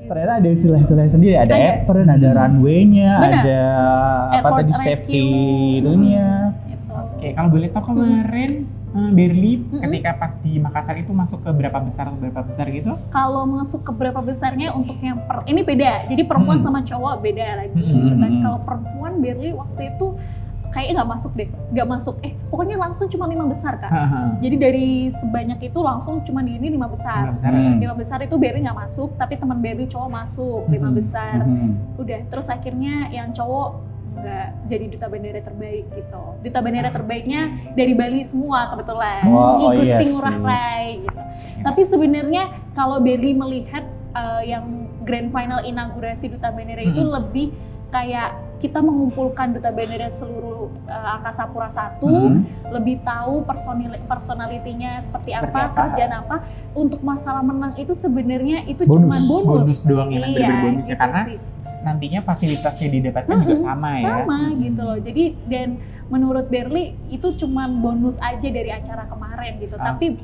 Ternyata ada istilah-istilah sendiri, ada apron, ada runway-nya, ada apa tadi safety itunya. Gitu. Oke, kalau boleh tahu kemarin Berli ketika pas di Makassar itu masuk ke berapa besar gitu? Kalau masuk ke berapa besarnya untuk yang ini beda. Jadi perempuan sama cowok beda lagi. Dan kalau perempuan Berli waktu itu kayaknya nggak masuk. Pokoknya langsung cuma 5 besar Kak. Jadi dari sebanyak itu langsung cuma di ini 5 besar. 5 besar itu Berli nggak masuk, tapi teman Berli cowok masuk 5 besar. Udah, terus akhirnya yang cowok nggak jadi duta bandara terbaik gitu. Duta bandara terbaiknya dari Bali semua kebetulan. Gusti Ngurah Rai gitu. Tapi sebenarnya kalau Berli melihat yang grand final inaugurasi duta bandara itu lebih kayak kita mengumpulkan duta bandara seluruh Angkasa Pura I, lebih tahu personalitinya seperti apa, kerjaan apa. Untuk masalah menang itu sebenarnya itu cuma bonus doang yang berbeda bonus ya, gitu karena sih. nantinya fasilitasnya didapatkan juga sama ya. Sama gitu loh. Jadi dan menurut Berli itu cuma bonus aja dari acara kemarin gitu. Tapi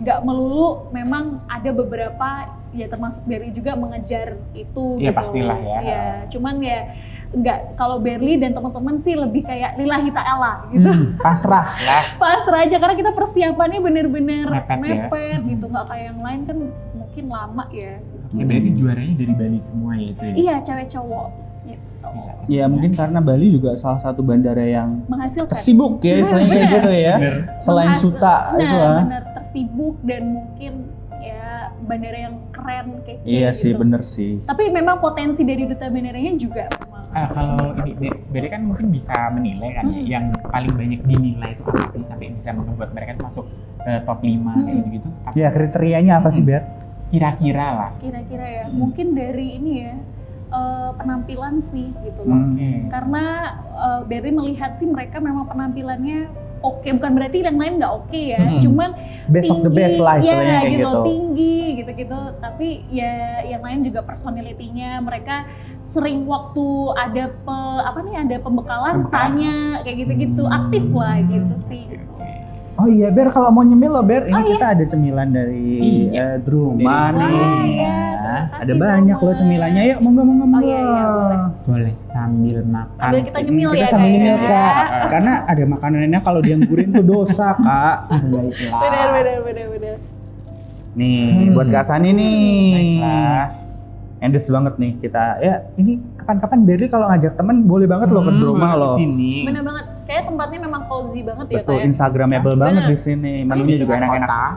nggak melulu, memang ada beberapa ya termasuk Berli juga mengejar itu ya, gitu. Pastilah ya. Ya, cuman ya enggak, kalau Berli dan teman-teman sih lebih kayak lillahi ta'ala gitu. Pasrah lah. Pasrah aja karena kita persiapannya bener-bener mepet gitu, nggak kayak yang lain kan mungkin lama ya. Ya berarti juaranya dari Bali semua ya itu ya? Iya, cewek cowok gitu. Ya mungkin karena Bali juga salah satu bandara yang Menghasilkan. tersibuk ya istilahnya kayak gitu ya. Selain Suta itu bener tersibuk dan mungkin ya bandara yang keren, kece Iya gitu. sih, bener sih. Tapi memang potensi dari duta bandaranya juga. Kalau ini Berli kan mungkin bisa menilai kan ya, yang paling banyak dinilai itu apa sih sampai bisa membuat mereka itu masuk top 5 kayak gitu-gitu. Ya kriterianya apa sih Ber? Kira-kira lah. Kira-kira ya, mungkin dari ini ya, penampilan sih gitu loh. Karena Berli melihat sih mereka memang penampilannya oke, bukan berarti yang lain nggak oke ya, cuman best tinggi, of the best lah istilahnya kayak gitu. Tinggi gitu-gitu, tapi ya yang lain juga personality-nya, mereka sering waktu ada ada pembekalan tanya kayak gitu-gitu, aktif lah gitu sih. Oh iya Ber, kalau mau nyemil loh Ber, ini kita ada cemilan dari Druma nih. Ada banyak loh cemilannya, yuk monggo. Oh iya, boleh sambil makan. Sambil kita nyemil ya. Kita sambil nyemil Kak, karena ada makanannya kalau dianggurin tuh dosa Kak. Bener. Nih buat Kak Sani nih. Baiklah. Endes banget nih kita. Ya ini kapan-kapan Berli kalau ngajak temen boleh banget loh ke Druma loh. Sini. Bener banget. Kayak tempatnya memang cozy banget ya. Betul, Instagramable banget di sini. Menunya juga enak-enak.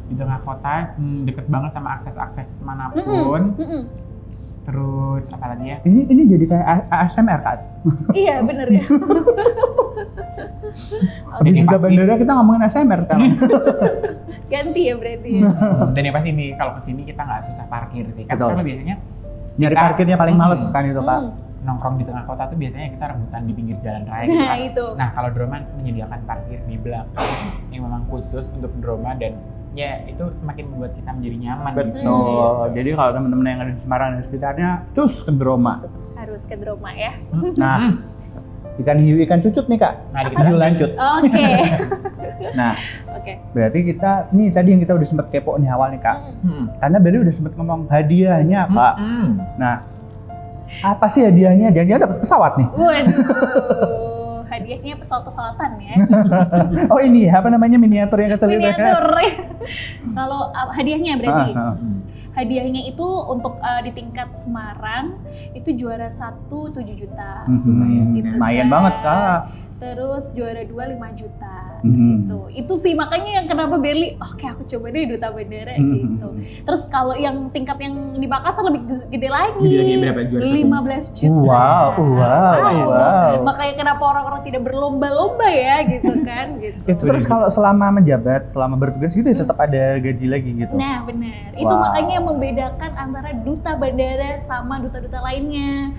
Di tengah kota, deket banget sama akses manapun. Terus apa lagi ya? Ini jadi kayak ASMR Kak. Iya bener ya. Habis juga bandara kita ngomongin ASMR sekarang. Ganti ya berarti ya. Dan yang pasti nih kalau kesini kita nggak susah parkir sih. Kan kalau biasanya nyari parkirnya paling males kan itu Kak. Nongkrong di tengah kota tuh biasanya kita rebutan di pinggir jalan raya gitu kan. Itu. Nah kalau Droma menyediakan parkir di belakang yang memang khusus untuk Droma, dan ya itu semakin membuat kita menjadi nyaman di sini. Betul. Jadi kalau teman-teman yang ada di Semarang dan sekitarnya, cus ke Droma. Harus ke Droma ya. Nah, ikan hiu, ikan cucut nih Kak. Hiu lancut. Oke. Nah, berarti kita, nih tadi yang kita udah sempet kepo nih awal nih Kak. Karena Berli udah sempet ngomong hadiahnya Kak. Nah, apa sih hadiahnya? Jangan-jangan dapat pesawat nih? Waduh, hadiahnya pesawat-pesawatan ya. Oh ini apa namanya, miniatur yang kecil itu? Miniatur. Kalau hadiahnya berarti? Hadiahnya itu untuk di tingkat Semarang itu juara 1 7 juta. Gitu, lumayan banget Kak. Terus juara 2 5 juta gitu. Itu sih makanya yang kenapa Berli, oke aku coba deh duta bandara gitu. Terus kalau yang tingkat yang di Makassar lebih gede lagi. Gede berapa juara 15 juta. Wow. Makanya kenapa orang-orang tidak berlomba-lomba ya gitu kan gitu. Itu terus kalau selama menjabat, selama bertugas gitu tetap ada gaji lagi gitu. Nah, benar. Itu makanya yang membedakan antara duta bandara sama duta-duta lainnya.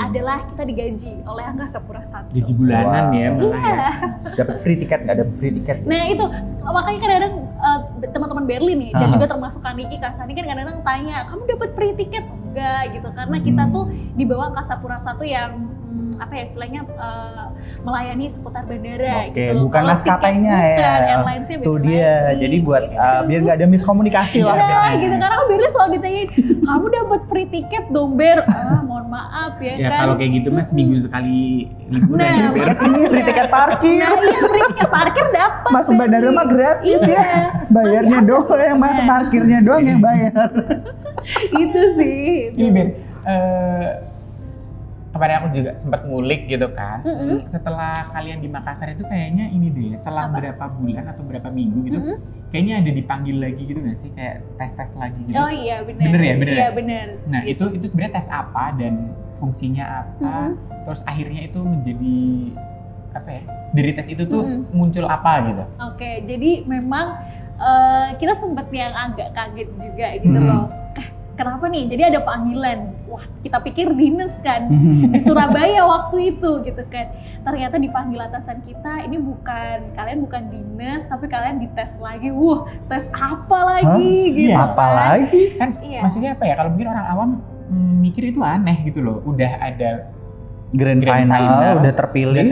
Adalah kita digaji oleh Angkasa Pura I. Gaji bulanan ya malah ya. Dapat free tiket, nggak dapat free tiket. Nah itu makanya kadang-kadang teman-teman Berli nih dan juga termasuk Kak Niki, Kak Sani kan kadang-kadang tanya, kamu dapat free tiket enggak gitu, karena kita tuh di bawah Angkasa Pura I yang apa ya istilahnya melayani seputar bandara Oke, gitu loh. bukan Kalau maskapainya tiket, ya. bukan, airlinesnya Itu beda dia. lagi, Jadi buat gitu. biar nggak ada miskomunikasi lah. Iya gitu, karena kan Berli selalu ditanyain, kamu dapat free tiket dong Ber? Mohon maaf ya Ya kan. kalau kayak gitu mas minggu sekali liburan Nah, sih, Ber. Ini free tiket parkir. Nah iya free tiket parkir dapat. Masuk bandara mah gratis Iya. ya. Bayarnya Masih doang yang masuk Nah. parkirnya doang yang bayar. Itu sih. Ini Ber, kemarin aku juga sempat ngulik gitu kan. Mm-mm. Setelah kalian di Makassar itu kayaknya ini deh, selang Apa? berapa bulan atau berapa minggu gitu, Mm-mm. kayaknya ada dipanggil lagi gitu nggak sih, kayak tes lagi gitu. Oh iya benar. Bener ya, bener Iya ya? benar. Nah Gitu. itu sebenarnya tes apa dan fungsinya apa? Terus akhirnya itu menjadi apa ya? Dari tes itu tuh muncul apa gitu? Oke, jadi memang kita sempat yang agak kaget juga gitu loh. Kenapa nih? Jadi ada panggilan. Wah, kita pikir dinas kan di Surabaya waktu itu gitu kan. Ternyata dipanggil atasan kita, ini kalian bukan dinas, tapi kalian dites lagi. Wah, tes apa lagi? Gitu. Iya, Apa lagi? Kan Iya. maksudnya apa ya? Kalau mungkin orang awam mikir itu aneh gitu loh. Udah ada Grand Grand final, final, udah terpilih.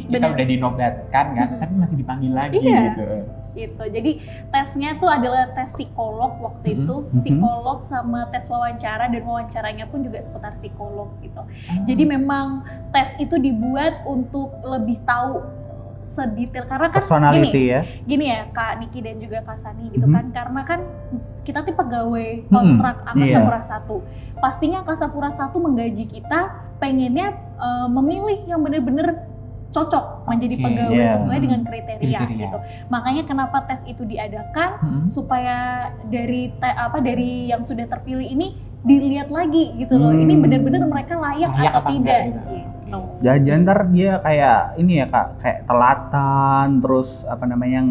kita Bener. udah dinobatkan kan, tapi masih dipanggil lagi Iya. gitu. Gitu. Jadi tesnya tuh adalah tes psikolog waktu itu, psikolog sama tes wawancara, dan wawancaranya pun juga seputar psikolog gitu. Jadi memang tes itu dibuat untuk lebih tahu sedetail, karena kan Personality ya. gini ya Kak Niki dan juga Kak Sani gitu kan, karena kan kita tuh pegawai kontrak Angkasa Iya. Pura I. Pastinya Angkasa Pura I menggaji kita pengennya memilih yang benar-benar cocok menjadi pegawai Iya. sesuai dengan kriteria Kriteria. gitu. Makanya kenapa tes itu diadakan supaya dari yang sudah terpilih ini dilihat lagi gitu loh. Ini benar-benar mereka layak Layak atau apa tidak enggak, gitu. gitu. Jangan ntar dia kayak ini ya Kak, kayak telatan, terus apa namanya yang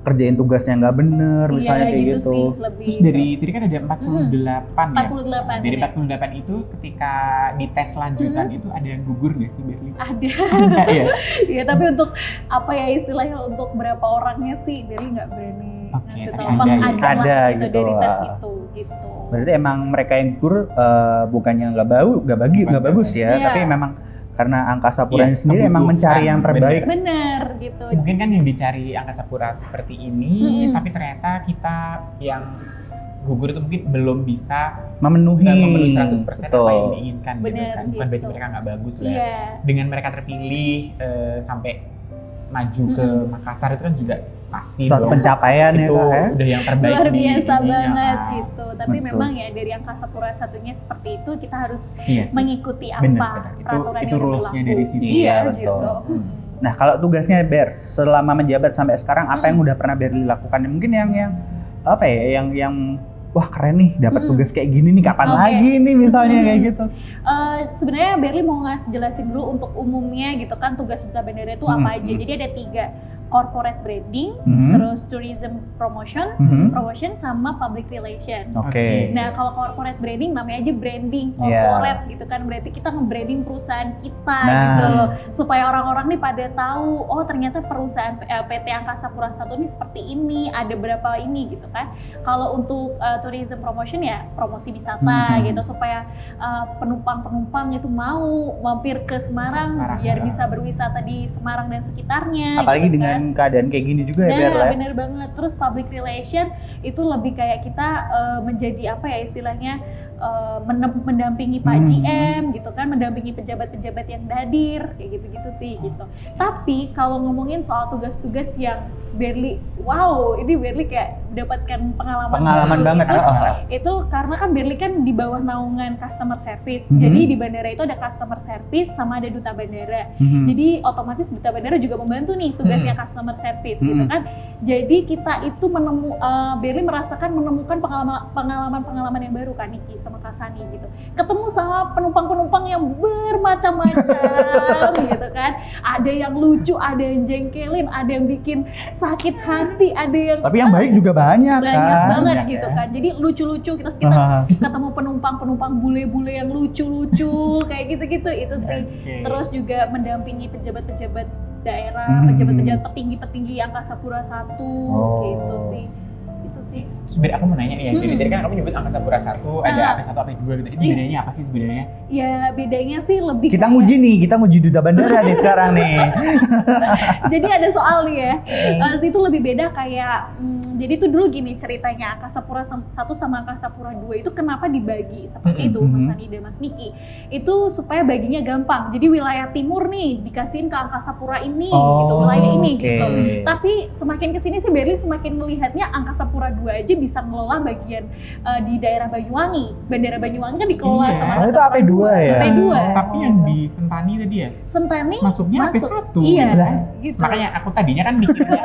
kerjain tugasnya nggak bener, misalnya kayak gitu. sih lebih. Terus dari tadi kan ada 48 ya. 48 Dari bener. 48 itu ketika di tes lanjutan itu ada yang gugur nggak sih Berli? Ada. Iya. Iya, tapi untuk apa ya istilahnya untuk berapa orangnya sih Berli nggak berani Oke, ngasih tapi tahu. ada Emang ya. ada Ada lah gitu. dari tes itu gitu. Berarti emang mereka yang gugur bukannya nggak bagus ya, Iya. tapi memang karena Angkasa Pura Iya, sendiri emang mencari yang terbaik. Bener gitu. Mungkin kan yang dicari Angkasa Pura seperti ini, tapi ternyata kita yang gugur itu mungkin belum bisa Memenuhi 100% apa yang diinginkan gitu Bener, kan. Bukan berarti gitu. mereka nggak bagus lah. Iya. Dengan mereka terpilih sampai maju ke Makassar itu kan juga pasti suatu dong. pencapaian ya Itu Kak ya. udah yang terbaik Luar di biasa ininya, banget kan. gitu. Tapi Betul. memang ya dari Angkasa Pura I-nya seperti itu, kita harus Iya sih. mengikuti apa Bener. peraturan Itu yang rules-nya berlaku. dari situ. Iya, Iya, betul. gitu. Nah kalau tugasnya Ber, selama menjabat sampai sekarang apa yang udah pernah Berli lakukan? Mungkin yang apa ya, yang wah keren nih dapat tugas kayak gini nih, kapan Oke. lagi nih misalnya kayak gitu. Sebenarnya Berli mau jelasin dulu untuk umumnya gitu kan, tugas duta bandara itu apa aja. Jadi ada 3, corporate branding, terus tourism promotion, sama public relation. Oke. Nah kalau corporate branding namanya aja branding Iya. corporate gitu kan, berarti kita nge-branding perusahaan kita Nah. gitu loh, supaya orang-orang nih pada tahu oh ternyata perusahaan PT Angkasa Pura I nih seperti ini, ada berapa ini gitu kan. Kalau untuk tourism promotion ya promosi wisata gitu, supaya penumpang-penumpang itu mau mampir ke Semarang biar bisa berwisata di Semarang dan sekitarnya. Apalagi gitu dengan kan. keadaan kayak gini juga ya Ber Nah, ya. bener banget. Terus public relation itu lebih kayak kita menjadi apa ya istilahnya mendampingi Pak GM gitu kan, mendampingi pejabat-pejabat yang hadir kayak gitu-gitu sih gitu. Tapi kalau ngomongin soal tugas-tugas yang Berli, wow, ini Berli kayak mendapatkan pengalaman baru banget. itu karena kan Berli kan di bawah naungan customer service. Jadi di bandara itu ada customer service sama ada duta bandara. Jadi otomatis duta bandara juga membantu nih tugasnya customer service gitu kan. Jadi kita itu Berli merasakan menemukan pengalaman yang baru kan Niki sama Kak Sani gitu. Ketemu sama penumpang-penumpang yang bermacam-macam gitu kan. Ada yang lucu, ada yang jengkelin, ada yang bikin sakit hati, ada yang Tapi yang baik juga banyak kan. banget Banyak gitu ya. kan. Jadi lucu-lucu kita ketemu penumpang bule-bule yang lucu-lucu kayak gitu-gitu itu sih. Oke. Terus juga mendampingi pejabat-pejabat daerah, pejabat-pejabat petinggi-petinggi Angkasa Pura I gitu sih. Itu Itu sih. Sebenarnya aku mau nanya nih ya, jadi tadi kan kamu nyebut Angkasa Pura 1, ada AP1, AP2 gitu. Itu bedanya apa sih sebenarnya? Ya bedanya sih lebih Kita nguji duta bandara nih sekarang nih. Jadi ada soal nih ya. Itu lebih beda kayak jadi itu dulu gini ceritanya, Angkasa Pura 1 sama Angkasa Pura 2 itu kenapa dibagi seperti itu Mas Hani dan Mas Niki. Itu supaya baginya gampang. Jadi wilayah timur nih dikasihin ke Angkasa Pura ini gitu, wilayah ini gitu. Tapi semakin kesini sih Berli semakin melihatnya Angkasa Pura 2 aja bisa ngelola bagian di daerah Banyuwangi. Bandara Banyuwangi kan dikelola sama Angkasa Pura 2 ya. AP2. Tapi yang di Sentani tadi ya? Sentani masuknya AP1. Iya, gitu. Makanya aku tadinya kan mikirnya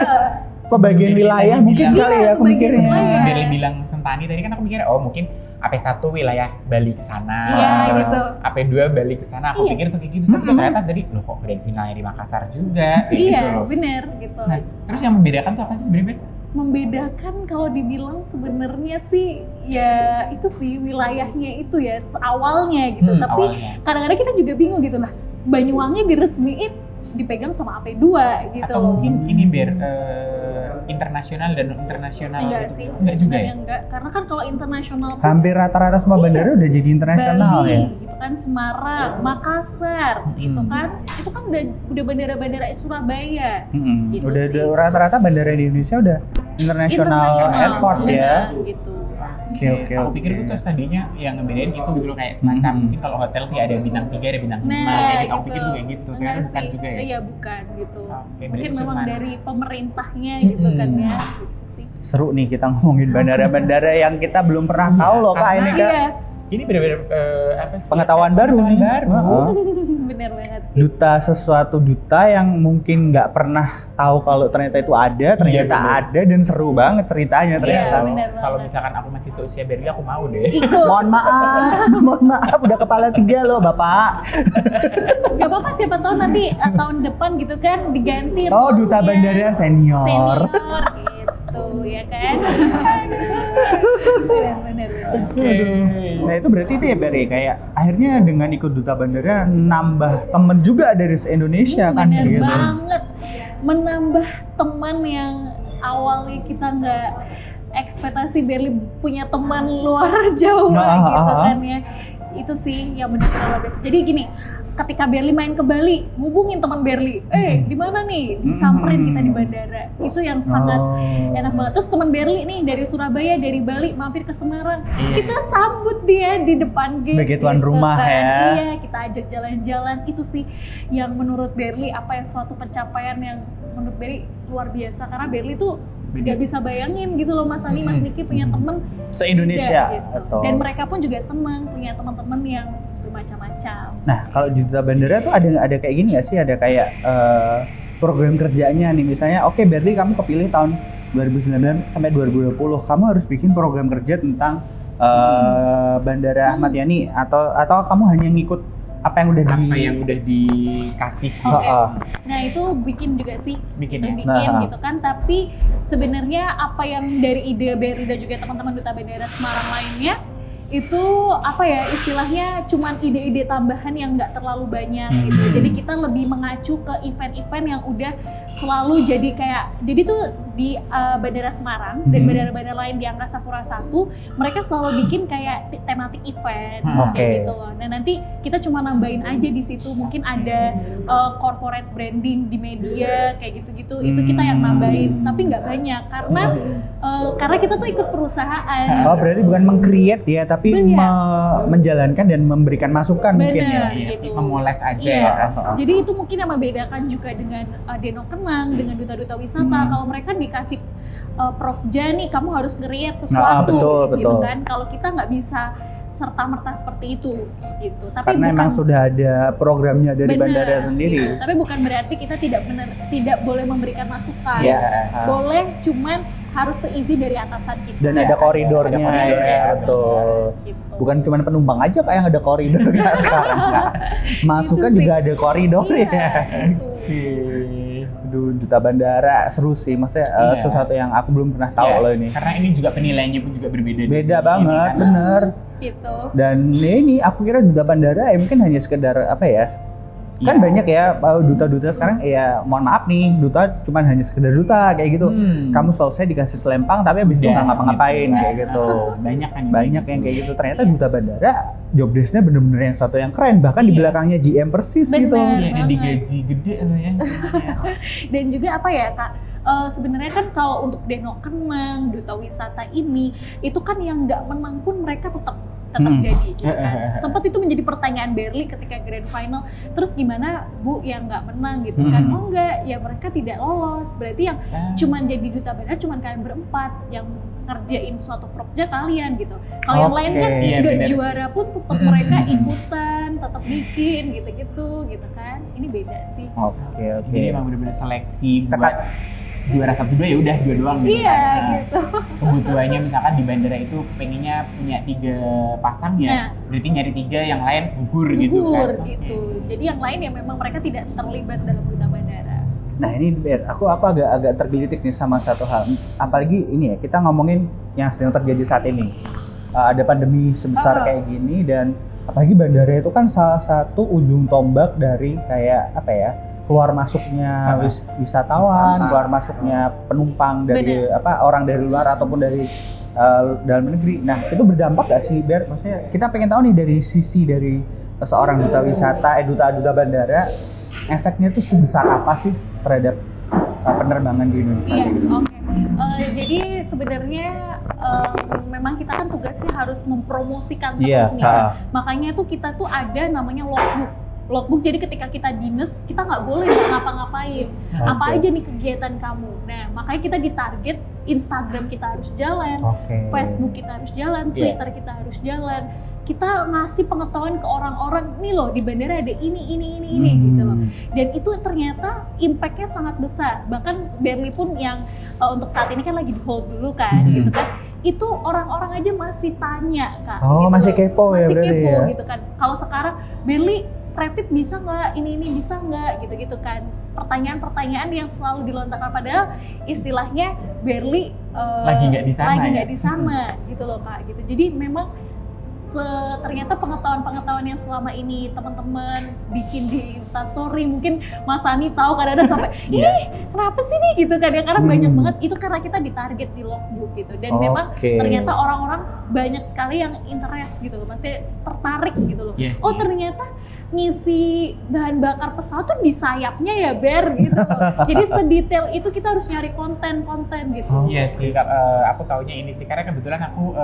sebagian wilayah mungkin kali ya aku mikirnya. Berli bilang Sentani tadi kan aku mikirnya mungkin AP1 wilayah Bali ke sana, terus AP2 Bali ke sana. Aku pikir tuh kayak gitu, tapi ternyata tadi loh kok grand finalnya di Makassar juga kayak gitu loh. Bener gitu. Nah, terus yang membedakan tuh apa sih sebenarnya? Membedakan kalau dibilang sebenarnya sih ya itu sih wilayahnya itu ya awalnya gitu. Tapi kadang-kadang kita juga bingung gitu lah. Banyuwangi diresmiin dipegang sama AP2 gitu. Atau mungkin ini internasional dan internasional. Enggak gitu. sih. Enggak juga ya? Enggak, karena kan kalau internasional hampir rata-rata semua bandara udah jadi internasional Bali, ya. Gitu kan Semarang, Makassar, itu kan udah bandara-bandara Surabaya. Gitu Udah sih. rata-rata bandara di Indonesia udah international airport ya. Gitu. Oke. Aku pikir itu terus tadinya yang ngebedain itu gitu loh, kayak semacam mungkin kalau hotel sih ada bintang 3, ada bintang 5 kayak gitu. Aku pikir tuh kayak gitu, ternyata bukan juga ya. Iya bukan gitu. Oke, Mungkin memang cuman dari pemerintahnya gitu kan ya. Gitu sih. Seru nih kita ngomongin bandara-bandara yang kita belum pernah tahu loh Kak ini Kak. Iya. Ini benar-benar apa sih? Pengetahuan baru nih. Bener banget. Sesuatu duta yang mungkin nggak pernah tahu kalau ternyata itu ada, ternyata ada dan seru banget ceritanya ternyata. Kalau misalkan aku masih seusia Berli aku mau deh. Mohon maaf udah kepala 3 loh Bapak. Gak apa-apa, siapa tahu nanti tahun depan gitu kan diganti. Oh, duta bandara senior. Gitu ya kan. Bener. Nah itu berarti itu ya Beri, kayak akhirnya dengan ikut duta bandara nambah temen juga dari se-Indonesia kan bener gitu. Banget, menambah teman yang awalnya kita nggak ekspektasi Berli punya teman luar Jawa gitu kan ya. Itu sih yang benar-benar luar biasa. Jadi gini, ketika Berli main ke Bali, hubungin teman Berli, di mana nih? Disamperin kita di bandara. Itu yang sangat enak banget. Terus teman Berli nih dari Surabaya, dari Bali mampir ke Semarang, kita sambut dia di depan gate. Sebagai tuan rumah kan. ya. Iya, kita ajak jalan-jalan. Itu sih yang menurut Berli suatu pencapaian yang menurut Berli luar biasa, karena Berli tuh gak bisa bayangin gitu loh Mas Hani, Mas Niki punya temen se-Indonesia gitu. Dan mereka pun juga seneng punya teman-teman yang bermacam-macam. Nah kalau di duta bandara tuh ada kayak gini nggak sih, ada kayak program kerjanya nih, misalnya oke, Berli kamu kepilih tahun 2019 sampai 2020, kamu harus bikin program kerja tentang Bandara Ahmad Yani, atau kamu hanya ngikut apa yang udah dikasih. Nah itu bikin juga sih, bikin gitu kan. Tapi sebenarnya apa yang dari ide Berli dan juga teman-teman duta bandara Semarang lainnya itu istilahnya cuman ide-ide tambahan yang nggak terlalu banyak gitu. Jadi kita lebih mengacu ke event-event yang udah selalu jadi tuh di Bandara Semarang dan bandara-bandara lain di Angkasa Pura 1 mereka selalu bikin kayak tematik event kayak gitu loh. Nah nanti kita cuma nambahin aja di situ, mungkin ada corporate branding di media kayak gitu-gitu, itu kita yang nambahin, tapi nggak banyak karena kita tuh ikut perusahaan. Oh berarti bukan meng-create ya, tapi menjalankan dan memberikan masukan mungkin ya. Gitu. Memoles aja ya. Jadi itu mungkin yang membedakan juga dengan Deno Kenang, dengan duta-duta wisata. Kalau mereka dikasih prokja nih, kamu harus nge-create sesuatu gitu kan. Kalau kita nggak bisa serta-merta seperti itu gitu. Tapi karena memang sudah ada programnya dari bandara sendiri. Gitu. Tapi bukan berarti kita tidak boleh memberikan masukan. Boleh, cuman harus seizin dari atasan kita. Dan ada koridornya. Betul. Gitu. Bukan cuma penumpang aja kayak yang ada koridornya sekarang. Masukan juga ada koridornya. Duta bandara seru sih, maksudnya sesuatu yang aku belum pernah tahu loh ini. Karena ini juga penilaiannya pun juga berbeda. Beda banget, bener. Gitu. Dan ini aku kira duta bandara mungkin hanya sekedar Kan banyak ya duta-duta sekarang ya mohon maaf nih, duta cuman hanya sekedar duta kayak gitu. Kamu selesai dikasih selempang tapi habis itu nggak ngapa-ngapain gitu. Kayak gitu. Banyak yang kayak gitu. Ternyata duta bandara job desk-nya bener-bener yang suatu yang keren, bahkan di belakangnya GM persis gitu. Dan digaji gede ya. Dan juga apa ya Kak, sebenarnya kan kalau untuk Deno Kemang, duta wisata ini, itu kan yang nggak menang pun mereka tetap jadi gitu kan. Sempat itu menjadi pertanyaan Berli ketika grand final, terus gimana Bu yang nggak menang gitu kan. Oh enggak, ya mereka tidak lolos, berarti yang cuman jadi duta bandara cuman kalian berempat yang ngerjain suatu project kalian gitu. Kalau yang lain kan nggak juara pun tetap mereka ikutan, tetap bikin gitu kan. Ini beda sih. Oke. Jadi emang benar-benar seleksi buat juara 1, 2 ya udah 2 doang gitu. Iya gitu. Kebutuhannya misalkan di bandara itu pengennya punya 3 pasang ya, berarti nyari 3 yang lain gugur gitu kan. Gitu. Jadi yang lain ya memang mereka tidak terlibat dalam duta bandara. Nah ini aku agak tergelitik nih sama satu hal, apalagi ini ya kita ngomongin yang sedang terjadi saat ini. Ada pandemi sebesar kayak gini, dan apalagi bandara itu kan salah satu ujung tombak dari kayak apa ya, keluar masuknya wisatawan, keluar masuknya penumpang dari orang dari luar ataupun dari dalam negeri. Nah itu berdampak gak sih Ber? Maksudnya kita pengen tahu nih dari sisi dari seorang duta wisata, duta bandara, efeknya tuh sebesar apa sih terhadap penerbangan di Indonesia? Iya, oke. Jadi sebenarnya memang kita kan tugasnya harus mempromosikan terus nih. Makanya tuh kita tuh ada namanya logbook. Jadi ketika kita dinas, kita nggak boleh ngapa-ngapain. Apa aja nih kegiatan kamu. Nah, makanya kita ditarget, Instagram kita harus jalan, Facebook kita harus jalan, Twitter kita harus jalan. Kita ngasih pengetahuan ke orang-orang, nih loh di bandara ada ini gitu loh. Dan itu ternyata impact-nya sangat besar. Bahkan Berli pun yang untuk saat ini kan lagi di hold dulu kan, gitu kan. Itu orang-orang aja masih tanya Kak. Oh, gitu masih kepo ya berarti. Masih kepo ya? gitu kan. Kalau sekarang Berli rapid bisa nggak, ini bisa nggak, gitu-gitu kan. Pertanyaan-pertanyaan yang selalu dilontarkan, padahal istilahnya Berli lagi nggak di sana gitu loh Kak. Gitu. Jadi memang ternyata pengetahuan yang selama ini teman-teman bikin di Instastory, mungkin Mas Sani tahu kadang-kadang sampai kenapa sih nih gitu kan ya, karena banyak banget itu karena kita ditarget di logbook gitu, dan memang ternyata orang-orang banyak sekali yang interest gitu loh, maksudnya tertarik gitu loh. Oh ternyata ngisi bahan bakar pesawat tuh di sayapnya ya Ber gitu loh. Jadi sedetail itu kita harus nyari konten gitu. Iya sih, aku taunya ini sih karena kebetulan aku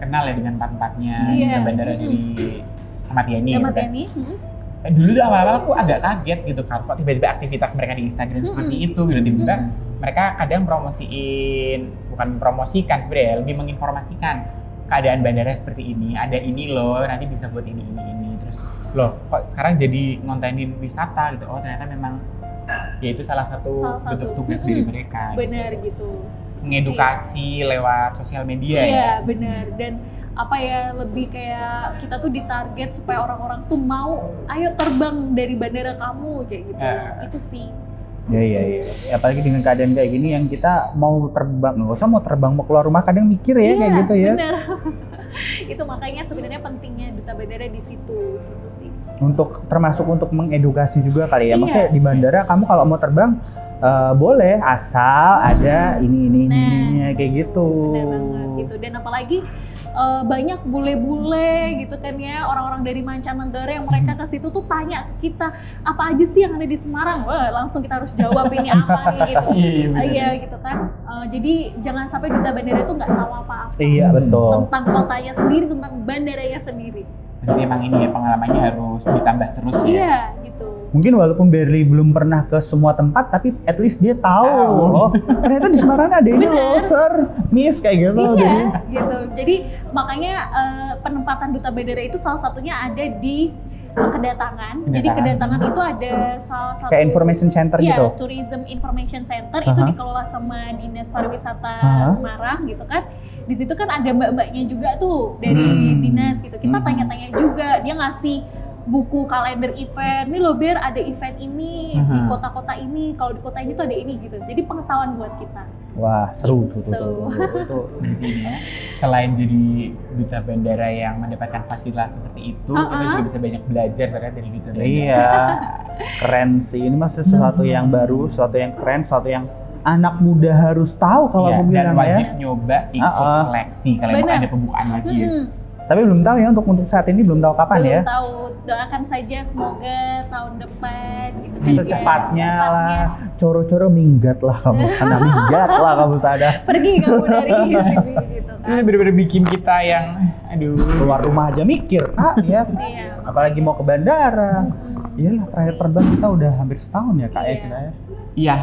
kenal ya dengan tempatnya bandara dari Ahmad Yani. Dulu tuh awal-awal aku agak kaget gitu kan, kok tiba-tiba aktivitas mereka di Instagram seperti itu gitu, tiba-tiba mereka kadang bukan promosikan sebenarnya, lebih menginformasikan keadaan bandara seperti ini, ada ini loh, nanti bisa buat ini. Terus loh kok sekarang jadi ngontenin wisata gitu, oh ternyata memang ya itu salah satu bentuk tugas dari mereka. Benar gitu. Mengedukasi lewat sosial media ya. Iya benar, dan apa ya, lebih kayak kita tuh ditarget supaya orang-orang tuh mau ayo terbang dari bandara kamu kayak gitu. Itu sih. Iya. Apalagi dengan keadaan kayak gini yang kita mau terbang, nggak usah mau terbang, mau keluar rumah kadang mikir ya kayak gitu ya. Benar. Itu makanya sebenarnya pentingnya duta bandara di situ gitu sih. Termasuk untuk mengedukasi juga kali ya. Maksudnya di bandara kamu kalau mau terbang boleh asal ada ini kayak gitu. Benar banget gitu. Dan apalagi banyak bule-bule gitu kan ya, orang-orang dari mancanegara yang mereka ke situ tuh tanya ke kita apa aja sih yang ada di Semarang. Wah, langsung kita harus jawab ini apa nih gitu. Iya gitu kan. Jadi jangan sampai duta bandara itu nggak tahu apa-apa. Iya betul. Tentang kotanya sendiri, tentang bandaranya sendiri. Jadi emang ini ya pengalamannya harus ditambah terus ya. Iya gitu. Mungkin walaupun Berli belum pernah ke semua tempat, tapi at least dia tahu. Oh, ternyata di Semarang ada ini loh, Sir, Miss kayak gitu. Iya, gitu. Jadi makanya penempatan duta bandara itu salah satunya ada di kedatangan. Jadi kedatangan itu ada salah satu kayak information center gitu. Iya, Tourism Information Center itu dikelola sama Dinas Pariwisata Semarang gitu kan. Di situ kan ada mbak-mbaknya juga tuh dari dinas gitu. Kita tanya-tanya juga, dia ngasih buku kalender event. Nih loh biar ada event ini di kota-kota ini. Kalau di kota ini tuh ada ini gitu. Jadi pengetahuan buat kita. Wah, seru tuh. Intinya selain jadi duta bandara yang mendapatkan fasilitas seperti itu, kita juga bisa banyak belajar ternyata dari duta bandara. Iya, keren sih. Ini masih sesuatu yang baru, sesuatu yang keren, sesuatu yang anak muda harus tahu kalau aku bilang dan wajib nyoba ikut seleksi kalau emang ada pembukaan lagi. Tapi belum tahu ya untuk saat ini belum tahu kapan ya. Belum tahu, doakan saja semoga tahun depan gitu. Secepatnya lah, coro-coro minggat lah kamu sana, Pergi kamu dari sini gitu kan. Ini bener-bener bikin kita yang, aduh. Keluar rumah aja mikir, ya. Iya. Apalagi mau ke bandara. Iyalah, terakhir terbang kita udah hampir setahun ya kak ya kita ya. Iya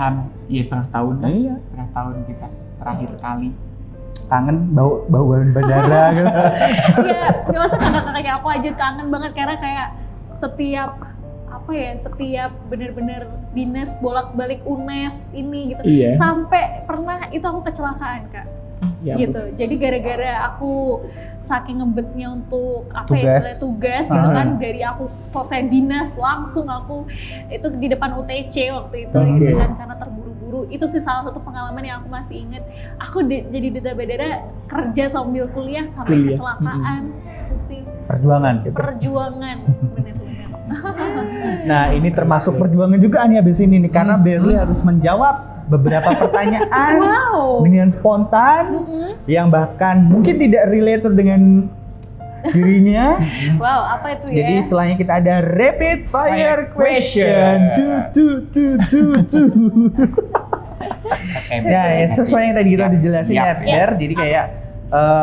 setengah tahun lah. Iya. Setengah tahun kita terakhir kali. Kangen bau bandara gitu. Iya, nggak usah kakak-kakaknya aku aja kangen banget karena kayak setiap bener-bener dinas bolak-balik UNES ini gitu. Iya. Sampai pernah itu aku kecelakaan kak. Gitu. Jadi gara-gara aku saking ngebetnya untuk tugas gitu kan, dari aku selesai dinas langsung aku itu di depan UTC waktu itu gitu kan, karena terburu-buru. Itu sih salah satu pengalaman yang aku masih inget. Aku jadi duta bandara kerja sambil kuliah sampai kecelakaan. Itu sih perjuangan bener-bener. Nah ini termasuk perjuangan juga nih abis ini nih, karena Berli harus menjawab beberapa pertanyaan dengan spontan yang bahkan mungkin tidak related dengan dirinya. Wow, apa itu ya? Jadi setelahnya kita ada rapid fire question. Ya, sesuai yang tadi kita dijelasin ya, Ber. Jadi kayak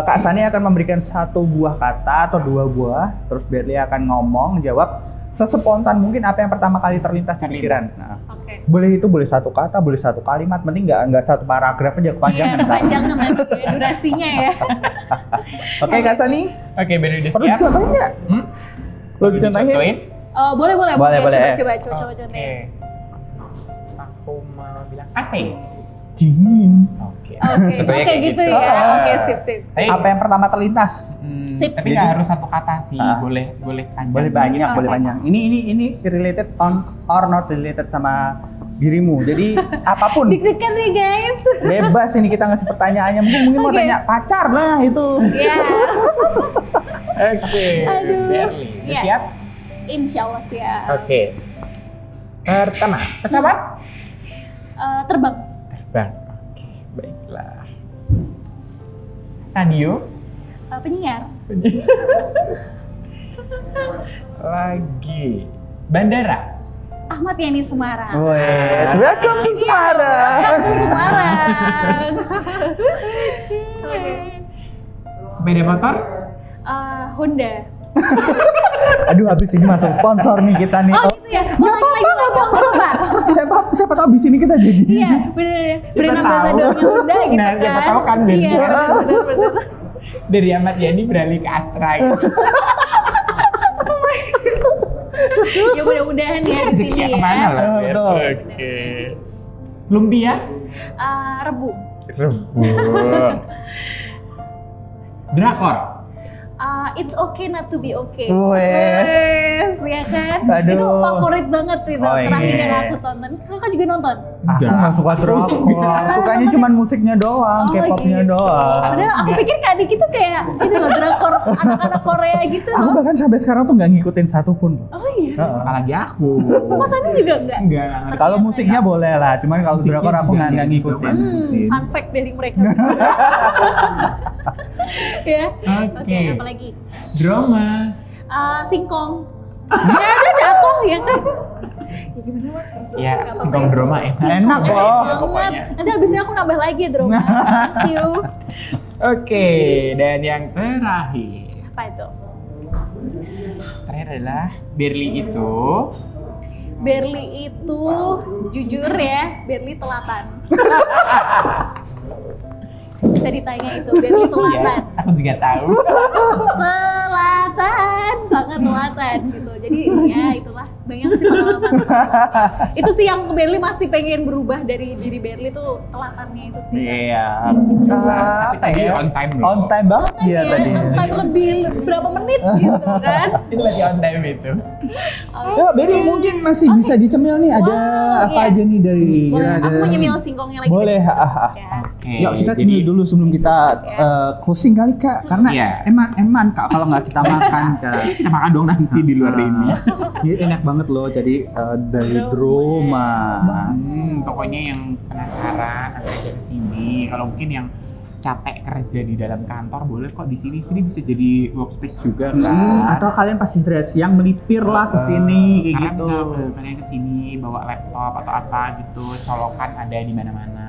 Kak Sani akan memberikan satu buah kata atau dua buah, terus Berli akan ngomong, jawab sespontan mungkin apa yang pertama kali terlintas di pikiran. Nah, boleh itu boleh satu kata, boleh satu kalimat, penting nggak satu paragraf aja kepanjangan. Iya, kepanjangan nanti durasinya ya. Oke, Kak Sani. Oke, Berli udah siap. Perlu dicontohin nggak? Lo dicontohin? Boleh. Coba. Oke. Aku mau bilang AC. Dingin. Oke, gitu ya. Oke, sip. Apa yang pertama terlintas? Tapi nggak harus satu kata sih, boleh panjang. Boleh banyak. Ini related or not related sama dirimu. Jadi apapun. Deg-degan nih guys. Bebas ini kita ngasih pertanyaannya. Mungkin mau tanya pacar lah itu. Iya. Oke. Berli, siap? Insyaallah siap. Oke. Pertama, pesawat? Terbang. Oke, baiklah. Radio? Penyiar. Lagi. Bandara? Ahmad Yani Semarang. Welcome to Semarang. Sepeda motor? Honda. Aduh, habis ini masuk sponsor nih kita nih. Oh gitu ya? Apa? Siapa tahu habis ini kita jadi. Iya, bener ambasadornya Honda gitu kan. Siapa tahu kan Iya, bener. Dari Ahmad Yani beralih ke Astra gitu. Ya mudah-mudahan ya di sini ya. Kemana lah, Oke. Lumpia? Rebu. Drakor? It's okay not to be okay. Wes, ya kan? Aduh. Itu favorit banget itu terakhir yang aku tonton. Kakak juga nonton? Aku nggak suka drakor, sukanya cuma musiknya doang, K-popnya doang. Padahal aku pikir Kak Diki tuh kayak ini loh drakor anak-anak Korea gitu loh. Aku bahkan sampai sekarang tuh nggak ngikutin satupun. Oh iya? Apalagi aku. Mas Andi juga enggak? Kalau musiknya boleh lah, cuman kalau drakor aku nggak ngikutin. Fun fact dari mereka. Ya. Oke, apa lagi? Drama. Singkong. Ya udah jatuh ya kan? Ya gimana mas? Ya singkong drama enak loh. Nanti abisnya aku nambah lagi drama. Thank you. Oke, dan yang terakhir. Apa itu? Terakhir adalah Berli itu jujur ya, Berli telatan. Bisa ditanya itu, Berli telatan. Ya, aku juga tahu. Telatan. sangat telatan gitu. Jadi ya itulah banyak sih pengalaman. Itu sih yang Berli masih pengen berubah dari diri Berli tuh telatannya itu sih. Iya. Tapi tadi on time loh. On time banget dia tadi. On time lebih berapa menit gitu kan. Itu masih on time itu. Ya, Berli mungkin masih bisa dicemil nih. Ada apa aja nih dari? Boleh, ada... aku mau nyemil singkongnya lagi. Boleh. Yuk kita cemil dulu sebelum kita closing kali Kak. Karena eman Kak kalau nggak kita makan Kak. Kita makan dong nanti di luar ini. Ini enak banget loh. Jadi dari Droma. Pokoknya yang penasaran aja ke sini. Kalau mungkin yang capek kerja di dalam kantor boleh kok di sini bisa jadi workspace juga kan. Atau kalian pas istirahat siang melipir lah ke sini kayak karena gitu. Bisa kalian ke sini bawa laptop atau apa gitu, colokan ada di mana-mana.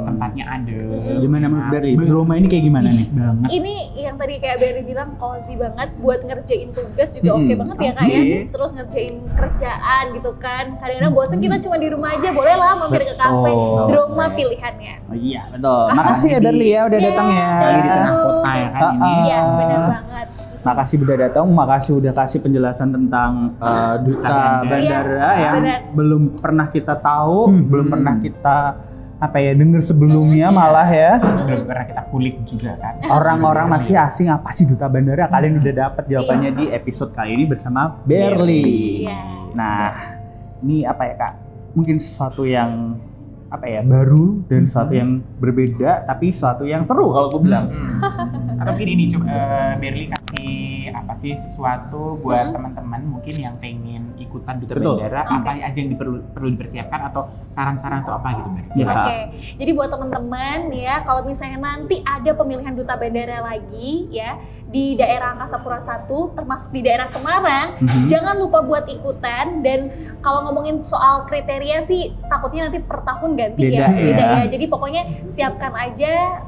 Tempatnya ada. Gimana menurut Berli? Droma ini kayak gimana nih? Banget. Ini yang tadi kayak Berli bilang cozy banget buat ngerjain tugas juga oke banget ya Kak ya. Terus ngerjain kerjaan gitu kan. Kadang-kadang bosan kita cuma di rumah aja, boleh lah mampir ke kafe. Droma pilihannya. Oh, iya betul. Makasih ya Berli ya udah datang ya. Di tengah kota ya kan ini. Iya benar banget. Makasih udah datang, makasih udah kasih penjelasan tentang Duta Bandara yang belum pernah kita tahu, belum pernah kita denger sebelumnya malah ya. Belum pernah kita kulik juga kan. Orang-orang masih asing apa sih Duta Bandara? Kalian udah dapat jawabannya di episode kali ini bersama Berli. Nah, ini apa ya Kak? Mungkin sesuatu yang baru dan sesuatu yang berbeda tapi sesuatu yang seru kalau gue bilang. Atau mungkin ini Berli kasih apa sih sesuatu buat teman-teman mungkin yang pengen ikutan Duta Bandara, apa aja yang perlu dipersiapkan atau saran-saran atau apa gitu Berli. Oke. Jadi buat teman-teman ya, kalau misalnya nanti ada pemilihan Duta Bandara lagi ya di daerah Angkasa Pura I termasuk di daerah Semarang, jangan lupa buat ikutan. Dan kalau ngomongin soal kriteria sih takutnya nanti per tahun ganti beda ya. Jadi pokoknya siapkan aja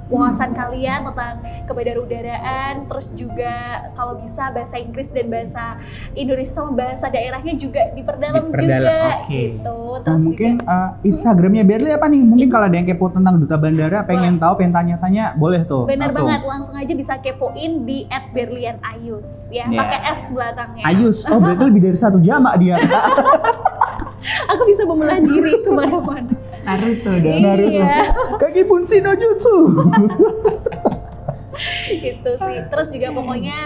wawasan kalian tentang kebedarudaraan, terus juga kalau bisa bahasa Inggris dan bahasa Indonesia sama bahasa daerahnya juga diperdalam juga gitu. Terus mungkin Instagramnya Berli apa nih? Mungkin kalau ada yang kepo tentang Duta Bandara, pengen tahu, pengen tanya-tanya, boleh tuh. Bener banget, langsung aja bisa kepoin di @berlianayus ya, pakai S belakangnya. Ayus, oh berarti lebih dari 1 jamak dia. Aku bisa membelah diri kemana-mana. Naruto dong. Naruto. Kaki Bunshi no Jutsu. Gitu sih. Terus juga pokoknya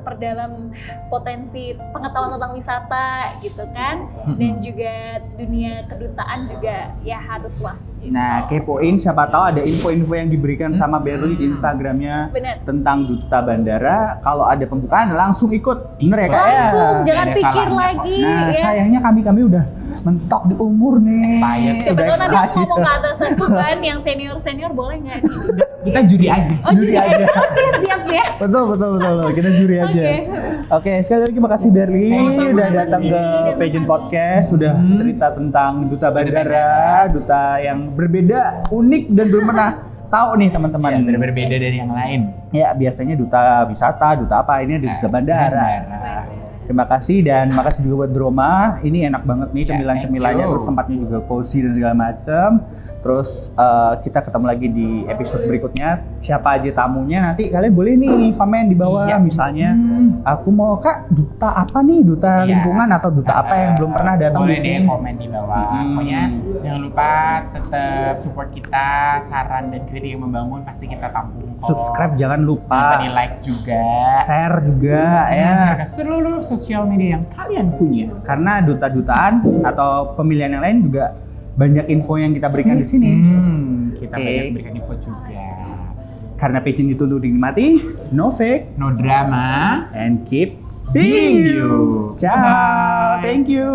perdalam potensi pengetahuan tentang wisata gitu kan. Dan juga dunia kedutaan juga ya haruslah. Nah, kepoin siapa tahu ada info-info yang diberikan sama Berli di Instagramnya tentang Duta Bandara. Kalau ada pembukaan langsung ikut, bener ya Kak? Langsung, jangan pikir lagi. Nah, sayangnya kami udah mentok di umur nih. Siapa tahu nanti aku ngomong ke atas aku kan, yang senior boleh nggak nih? Kita juri aja. Oh juri aja. Oke, siap ya. Betul. Kita juri aja. Oke, sekali lagi makasih Berli udah datang ke Pageant Podcast, sudah cerita tentang Duta Bandara, duta yang berbeda, unik dan belum pernah tahu nih teman-teman. Ya, berbeda dari yang lain. Ya, biasanya duta wisata, duta apa, ini ada Duta Bandara. Terima kasih dan makasih juga buat Droma. Ini enak banget nih cemilan-cemilannya, terus tempatnya juga cozy dan segala macam. Terus kita ketemu lagi di episode berikutnya. Siapa aja tamunya nanti kalian boleh nih komen di bawah. Misalnya aku mau Kak duta apa nih, duta lingkungan atau duta apa yang belum pernah datang di sini. Boleh deh komen di bawah. Pokoknya jangan lupa tetap support kita, saran dan kritik yang membangun pasti kita tampung kok. Subscribe jangan lupa. Like juga. Share juga ya. Share ke seluruh sosial media yang kalian punya. Karena duta-dutaan atau pemilihan yang lain juga banyak info yang kita berikan di sini. Kita banyak berikan info juga. Karena Pageant itu untuk dinikmati, no fake, no drama, and keep being you. Ciao, thank you.